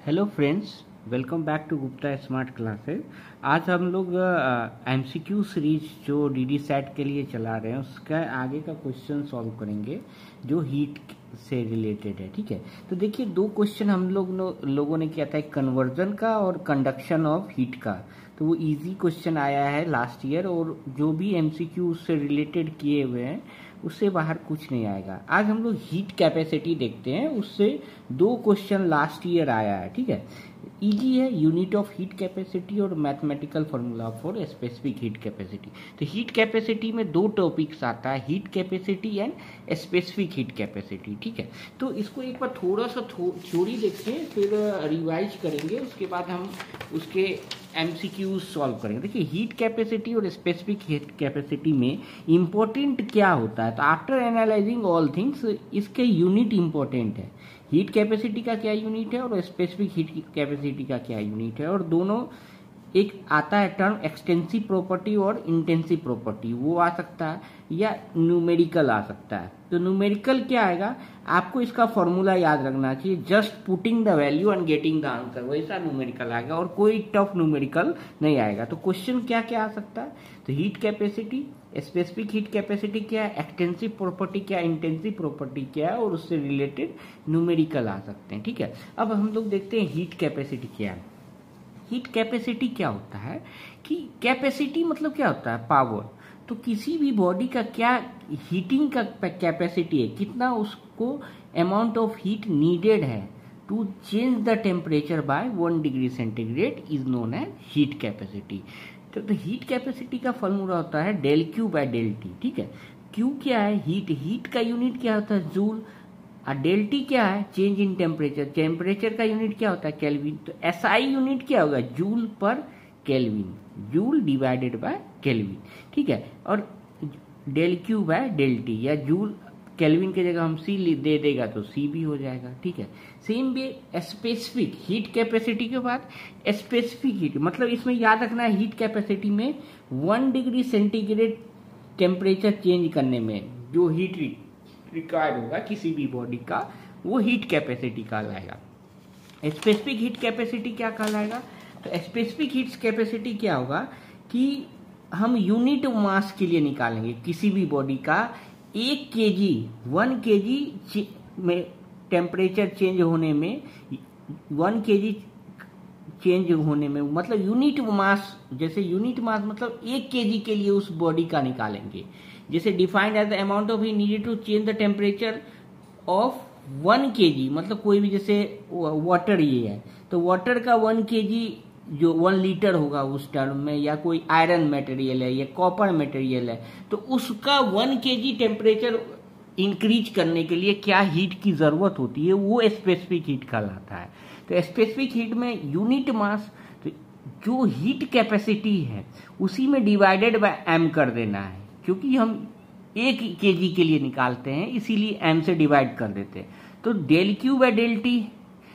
Hello friends, welcome back to Gupta smart classes. आज हम लोग एमसीक्यू सीरीज जो डीडी सेट के लिए चला रहे हैं उसका आगे का क्वेश्चन सॉल्व करेंगे जो हीट से रिलेटेड है। ठीक है, तो देखिए दो क्वेश्चन हम लोगों ने किया था, एक कन्वर्जन का और कंडक्शन ऑफ हीट का। तो वो इजी क्वेश्चन आया है लास्ट ईयर, और जो भी एमसीक्यू उससे रिलेटेड किए हुए हैं उससे बाहर कुछ नहीं आएगा। आज हम लोग हीट कैपेसिटी देखते हैं, उससे दो क्वेश्चन लास्ट ईयर आया है। ठीक है, इजी है, यूनिट ऑफ हीट कैपेसिटी और mathematical formula for specific heat capacity. तो हीट कैपेसिटी में दो टॉपिक्स आता है, heat capacity and specific heat capacity. ठीक है, तो इसको एक बार थोड़ा सा थ्योरी देखें, फिर रिवाइज करेंगे, उसके बाद हम उसके एमसीक्यूज सॉल्व करेंगे। देखिए हीट कैपेसिटी और स्पेसिफिक हीट कैपेसिटी में इम्पोर्टेंट क्या होता है, तो आफ्टर एनालाइजिंग ऑल थिंग्स इसके यूनिट इम्पोर्टेंट है। हीट कैपेसिटी का क्या यूनिट है और स्पेसिफिक हीट कैपेसिटी का क्या यूनिट है, और दोनों एक आता है टर्म एक्सटेंसिव प्रॉपर्टी और इंटेंसिव प्रॉपर्टी, वो आ सकता है या न्यूमेरिकल आ सकता है। तो न्यूमेरिकल क्या आएगा, आपको इसका फॉर्मूला याद रखना चाहिए, just putting the value and getting the answer, वैसा न्यूमेरिकल आएगा और कोई टफ न्यूमेरिकल नहीं आएगा। तो क्वेश्चन क्या क्या आ सकता है, तो heat capacity, specific heat capacity क्या है, एक्सटेंसिव प्रॉपर्टी क्या है, इंटेंसिव प्रॉपर्टी क्या है, और उससे रिलेटेड न्यूमेरिकल आ सकते हैं। ठीक है, अब हम लोग देखते हैं हीट कैपेसिटी क्या है। हीट कैपेसिटी क्या होता है कि कैपेसिटी मतलब क्या होता है, पावर। तो किसी भी बॉडी का क्या हीटिंग का कैपेसिटी है, कितना उसको अमाउंट ऑफ हीट नीडेड है to change the temperature by 1 degree centigrade is known as heat capacity. तो हीट कैपेसिटी का फॉर्मूला होता है del Q by del T. ठीक है, क्यू क्या है, हीट का यूनिट क्या होता है, जूल, और डेल टी क्या है, चेंज इन टेम्परेचर, टेम्परेचर का यूनिट क्या होता है, केल्विन। तो एसआई यूनिट क्या होगा, जूल पर kelvin, joule divided by kelvin. ठीक है, और del Q by del T, या जूल केल्विन की जगह हम सी दे देगा तो सी भी हो जाएगा। ठीक है, सेम भी स्पेसिफिक हीट कैपेसिटी के बाद स्पेसिफिक हीट, मतलब इसमें याद रखना है हीट कैपेसिटी में 1 डिग्री सेंटीग्रेड टेम्परेचर चेंज करने में जो हीट रिक्वायर्ड होगा किसी भी बॉडी का, वो हीट कैपेसिटी कहलाएगा। स्पेसिफिक हीट कैपेसिटी क्या कहलाएगा, तो स्पेसिफिक हीट कैपेसिटी क्या होगा कि हम यूनिट मास के लिए निकालेंगे किसी भी बॉडी का 1 केजी में टेम्परेचर चेंज होने में, 1 केजी चेंज होने में, मतलब यूनिट मास, जैसे यूनिट मास मतलब 1 केजी के लिए उस बॉडी का निकालेंगे, जैसे defined as the amount of heat needed to change the temperature of 1 KG, मतलब कोई भी, जैसे वाटर ये है तो वाटर का 1 केजी जो 1 लीटर होगा उस टर्म में, या कोई आयरन मटेरियल है या कॉपर मटेरियल है, तो उसका 1 केजी टेम्परेचर इंक्रीज करने के लिए क्या हीट की जरूरत होती है, वो स्पेसिफिक हीट कहलाता है। तो स्पेसिफिक हीट में यूनिट मास, तो जो हीट कैपेसिटी है उसी में डिवाइडेड बाय एम कर देना है, क्योंकि हम 1 केजी के लिए निकालते हैं इसीलिए एम से डिवाइड कर देते हैं। तो del Q by del T,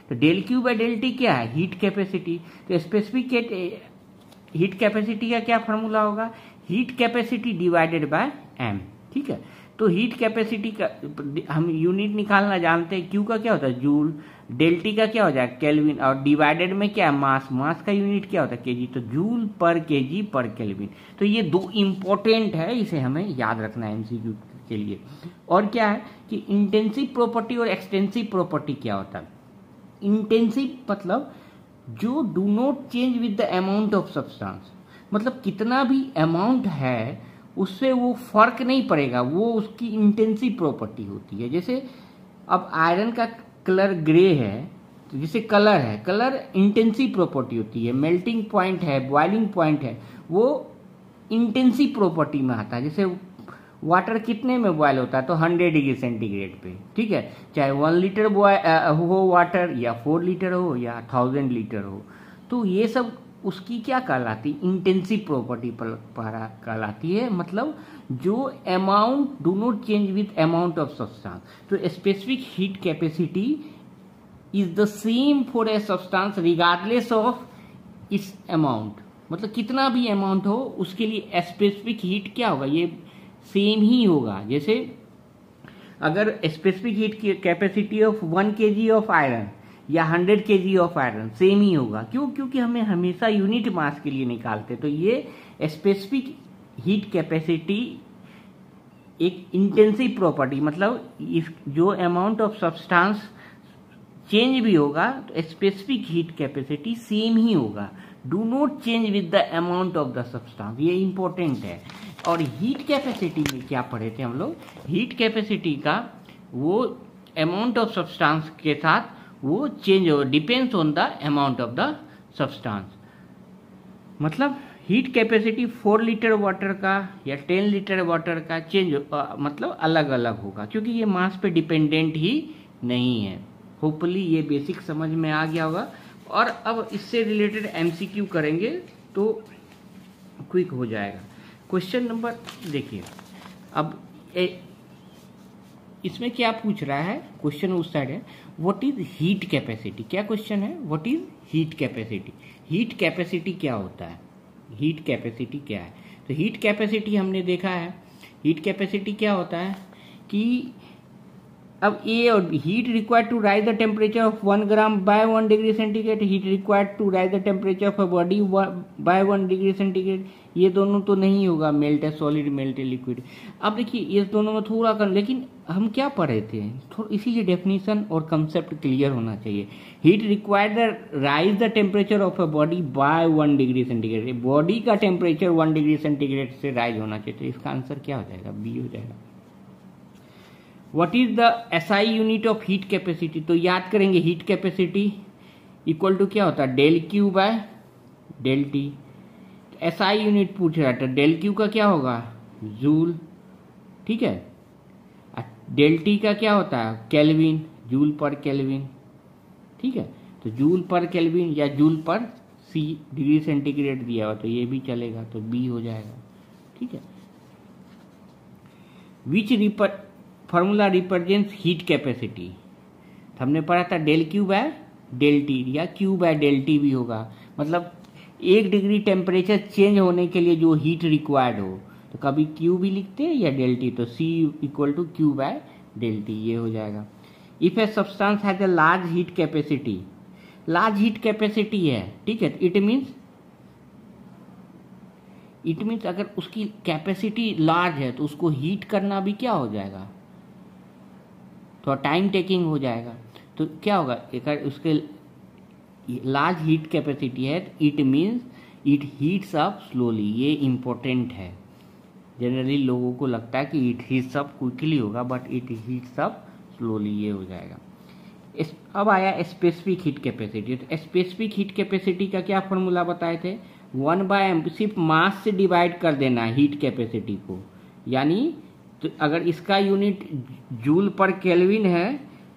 तो del Q by del T क्या है, हीट कैपेसिटी। तो स्पेसिफिक हीट कैपेसिटी का क्या फॉर्मूला होगा, heat capacity divided by M. ठीक है, तो हीट कैपेसिटी का हम यूनिट निकालना जानते हैं, क्यू का क्या होता है, जूल, डेल टी का क्या हो जाएगा, केल्विन, और डिवाइडेड में क्या है, मास, मास का यूनिट क्या होता है, केजी, तो जूल पर केजी पर केल्विन। तो ये दो इंपॉर्टेंट है, इसे हमें याद रखना है एमसीक्यू के लिए। और क्या है कि इंटेंसिव प्रॉपर्टी और एक्सटेंसिव प्रॉपर्टी क्या होता है। इंटेंसिव मतलब जो do not change with the amount of substance, मतलब कितना भी अमाउंट है उससे वो फर्क नहीं पड़ेगा, वो उसकी इंटेंसिव प्रॉपर्टी होती है। जैसे अब आयरन का कलर ग्रे है, तो जैसे कलर है, कलर इंटेंसिव प्रॉपर्टी होती है, मेल्टिंग पॉइंट है, बॉइलिंग पॉइंट है, वो इंटेंसिव प्रॉपर्टी में आता है। जैसे वाटर कितने में बॉयल होता है, तो 100 डिग्री सेंटीग्रेड पे। ठीक है, चाहे 1 लीटर हो वाटर, या 4 लीटर हो, या 1000 लीटर हो, तो ये सब उसकी क्या कहलाती, इंटेंसिव प्रॉपर्टी पर कहलाती है, मतलब जो amount do not change with amount of substance. तो specific heat capacity is the same for a substance regardless of its amount, मतलब कितना भी अमाउंट हो उसके लिए स्पेसिफिक हीट क्या होगा, ये सेम ही होगा। जैसे अगर स्पेसिफिक हीट की capacity of 1 KG of iron या 100 kg ऑफ आयरन, सेम ही होगा। क्यों? क्योंकि हमें हमेशा यूनिट मास के लिए निकालते। तो ये स्पेसिफिक हीट कैपेसिटी एक इंटेंसिव प्रॉपर्टी, मतलब इस जो अमाउंट ऑफ सब्सटेंस चेंज भी होगा तो स्पेसिफिक हीट कैपेसिटी सेम ही होगा। Do not change with the amount of the substance, ये इंपॉर्टेंट है। और हीट कैपेसिटी में क्या पढ़े थे हम लोग? हीट कैपेसिटी का वो अमाउंट ऑफ सब्सटेंस के साथ वो चेंज हो, depends on the amount of the substance. मतलब हीट कैपेसिटी 4 लीटर वाटर का या 10 लीटर वाटर का चेंज मतलब अलग अलग होगा, क्योंकि ये मास पे डिपेंडेंट ही नहीं है। होपफुली ये बेसिक समझ में आ गया होगा। और अब इससे रिलेटेड एमसीक्यू करेंगे तो क्विक हो जाएगा। क्वेश्चन नंबर देखिए, अब इसमें क्या पूछ रहा है, क्वेश्चन उस साइड है, व्हाट इज हीट कैपेसिटी। क्या क्वेश्चन है? What is heat capacity. Heat capacity क्या होता है? हीट कैपेसिटी क्या है? तो हीट कैपेसिटी हमने देखा है, हीट कैपेसिटी क्या होता है कि अब ए और heat required to raise the temperature of 1 gram by 1 degree centigrade, heat required to raise the temperature of a body by 1 degree centigrade. ये दोनों तो नहीं होगा, मेल्ट है सॉलिड, मेल्ट है लिक्विड। अब देखिए ये दोनों में थोड़ा कर, लेकिन हम क्या पढ़े थे, इसीलिए डेफिनेशन और कंसेप्ट क्लियर होना चाहिए। Heat required rise the temperature of a body by 1 degree centigrade, body का टेम्परेचर 1 डिग्री सेंटीग्रेड से राइज होना चाहिए। तो इसका आंसर क्या हो जाएगा? बी हो जाएगा। What is the SI unit of heat capacity. तो याद करेंगे हीट कैपेसिटी इक्वल टू क्या होता है? Del Q by del T. SI unit पूछ रहा था, डेल क्यू का क्या होगा? जूल, ठीक है। डेल टी का क्या होता है? केल्विन, जूल पर केल्विन, ठीक है। तो जूल पर केल्विन या जूल पर सी डिग्री सेंटीग्रेड दिया हुआ, तो ये भी चलेगा, तो बी हो जाएगा, ठीक है। Which formula represents heat capacity. हमने पढ़ा था del Q by del T या क्यू बाय डेल टी भी होगा, मतलब 1 डिग्री टेम्परेचर चेंज होने के लिए जो हीट रिक्वायर्ड हो, तो कभी क्यू भी लिखते हैं या डेल टी, तो C equal to Q by del T, ये हो जाएगा। If a substance has a large heat capacity, large heat capacity है, ठीक है, इट मीन्स अगर उसकी कैपेसिटी लार्ज है तो उसको हीट करना भी क्या हो जाएगा? थोड़ा टाइम टेकिंग हो जाएगा। तो क्या होगा, अगर उसके लार्ज हीट कैपेसिटी है, it means it heats up slowly. ये इंपॉर्टेंट है। जनरली लोगों को लगता है कि इट हीट्स अप क्विकली होगा, but it heats up slowly, ये हो जाएगा। अब आया स्पेसिफिक हीट कैपेसिटी। तो स्पेसिफिक हीट कैपेसिटी का क्या फॉर्मूला बताए थे? 1/m, सिर्फ मास से डिवाइड कर देना हीट कैपेसिटी को, यानी तो अगर इसका यूनिट जूल पर केल्विन है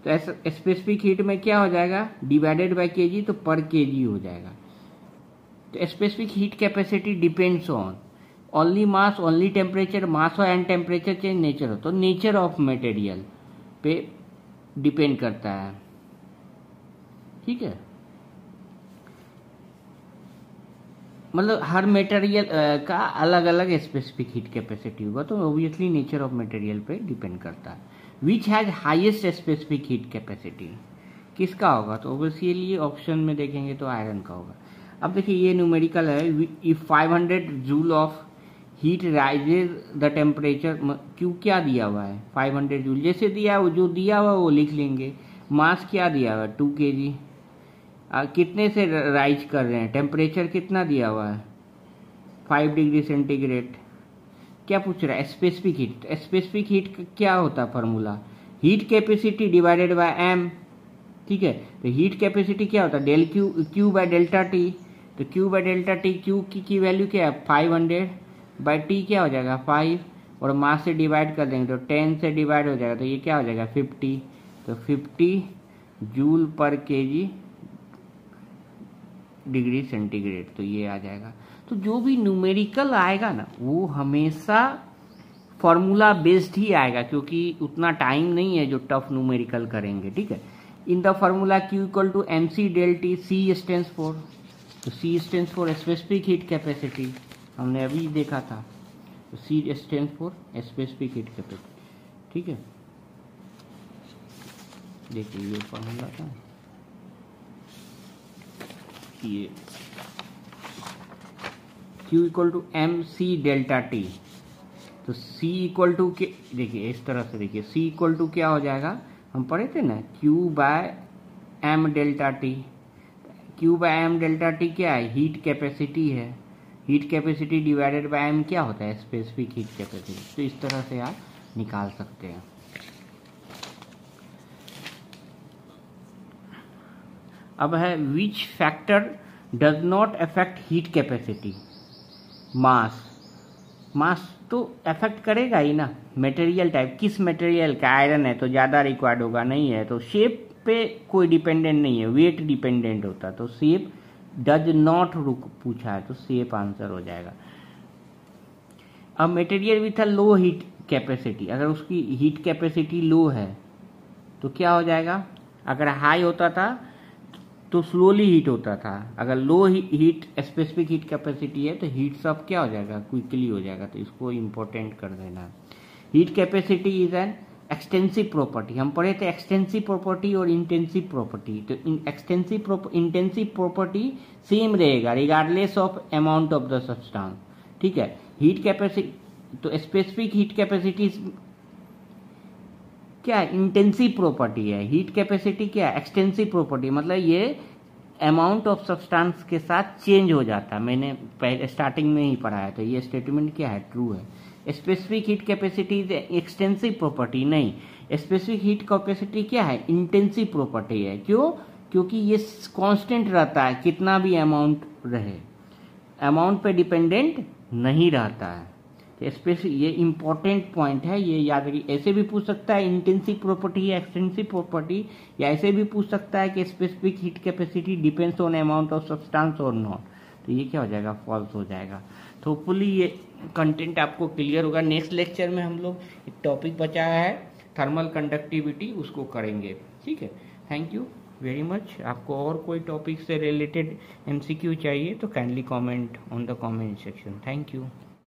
तो स्पेसिफिक हीट में क्या हो जाएगा? डिवाइडेड बाय केजी, तो पर केजी हो जाएगा। तो specific heat capacity depends on only mass, only temperature, mass और एंड टेम्परेचर चेंज नेचर हो, तो नेचर ऑफ मटेरियल पे डिपेंड करता है, ठीक है। मतलब हर मटेरियल का अलग अलग स्पेसिफिक हीट कैपेसिटी होगा, तो ऑब्वियसली नेचर ऑफ मटेरियल पे डिपेंड करता है। Which has highest specific heat capacity, किसका होगा? तो ऑब्वियसली ऑप्शन में देखेंगे तो आयरन का होगा। अब देखिए ये न्यूमेरिकल है, if 500 joule of heat rises the temperature, क्यों क्या दिया हुआ है? 500 जूल, जैसे दिया हुआ, जो दिया हुआ वो लिख लेंगे। मास क्या दिया हुआ है? 2 kg। कितने से राइज कर रहे हैं? टेम्परेचर कितना दिया हुआ है? 5 डिग्री सेंटीग्रेड। क्या पूछ रहा है? Specific heat. स्पेसिफिक हीट क्या होता है formula? Heat capacity divided by M, ठीक है। तो हीट कैपेसिटी क्या होता है? Del Q by delta T. तो Q by delta T, Q की वैल्यू क्या है? 500 बाय टी क्या हो जाएगा? 5, और मास से डिवाइड कर देंगे तो 10 से डिवाइड हो जाएगा, तो ये क्या हो जाएगा? 50। तो 50 जूल पर केजी डिग्री सेंटीग्रेड, तो ये आ जाएगा। तो जो भी न्यूमेरिकल आएगा ना, वो हमेशा फॉर्मूला बेस्ड ही आएगा, क्योंकि उतना टाइम नहीं है जो टफ न्यूमेरिकल करेंगे, ठीक है। In the formula Q equal to MC del T, C stands for, तो C stands for specific heat capacity, हमने अभी देखा था। तो C stands for specific heat capacity, ठीक है। देखिए ये फॉर्मूला था। ये Q equal to M C delta T. तो C इक्वल टू के देखिए इस तरह से देखिए C इक्वल टू क्या हो जाएगा, हम पढ़े थे ना Q by M delta T. Q by M delta T क्या है, हीट कैपेसिटी है। Heat capacity divided by M क्या होता है, स्पेसिफिक हीट कैपेसिटी। तो इस तरह से आप निकाल सकते हैं। अब है which factor does not affect heat capacity. Mass, mass तो अफेक्ट करेगा ही ना। मटेरियल टाइप, किस मटेरियल का, आयरन है तो ज़्यादा रिक्वायर्ड होगा, नहीं है तो शेप पे कोई डिपेंडेंट नहीं है, वेट डिपेंडेंट होता। तो शेप डज नॉट पूछा है तो शेप आंसर हो जाएगा। अब material with a low heat capacity, अगर उसकी हीट कैपेसिटी लो है तो क्या हो जाएगा, अगर हाई होता था तो स्लोली हीट होता था, अगर low heat specific heat capacity है तो हीट सब क्या हो जाएगा, क्विकली हो जाएगा। तो इसको इम्पोर्टेंट कर देना। Heat capacity is an extensive property, हम पढ़े थे एक्सटेंसिव प्रॉपर्टी और इंटेंसिव प्रॉपर्टी। तो इंटेंसिव प्रॉपर्टी सेम रहेगा regardless of amount of the substance, ठीक है। हीट कैपेसिटी तो स्पेसिफिक हीट कैपेसिटी क्या है, इंटेंसिव प्रॉपर्टी है। हीट कैपेसिटी क्या है, एक्सटेंसिव प्रॉपर्टी, मतलब ये अमाउंट ऑफ सब्सटेंस के साथ चेंज हो जाता है। मैंने पहले स्टार्टिंग में ही पढ़ाया था, ये स्टेटमेंट क्या है, ट्रू है। Specific heat capacity is extensive property, नहीं, स्पेसिफिक हीट कैपेसिटी क्या है, इंटेंसिव प्रॉपर्टी है। क्यों, क्योंकि ये कांस्टेंट रहता है, कितना भी अमाउंट रहे, अमाउंट पे डिपेंडेंट नहीं रहता है। ये इंपॉर्टेंट पॉइंट है, ये याद रखिए। ऐसे भी पूछ सकता है इंटेंसिव प्रॉपर्टी या एक्सटेंसिव प्रॉपर्टी, या ऐसे भी पूछ सकता है कि specific heat capacity depends on amount of substance और नॉट। तो ये क्या हो जाएगा, फॉल्स हो जाएगा। तो होपफुली ये कंटेंट आपको क्लियर होगा। नेक्स्ट लेक्चर में हम लोग एक टॉपिक बचा है थर्मल कंडक्टिविटी, उसको करेंगे, ठीक है। Thank you very much. आपको और कोई टॉपिक से रिलेटेड MCQ चाहिए तो kindly comment on the comment section. Thank you.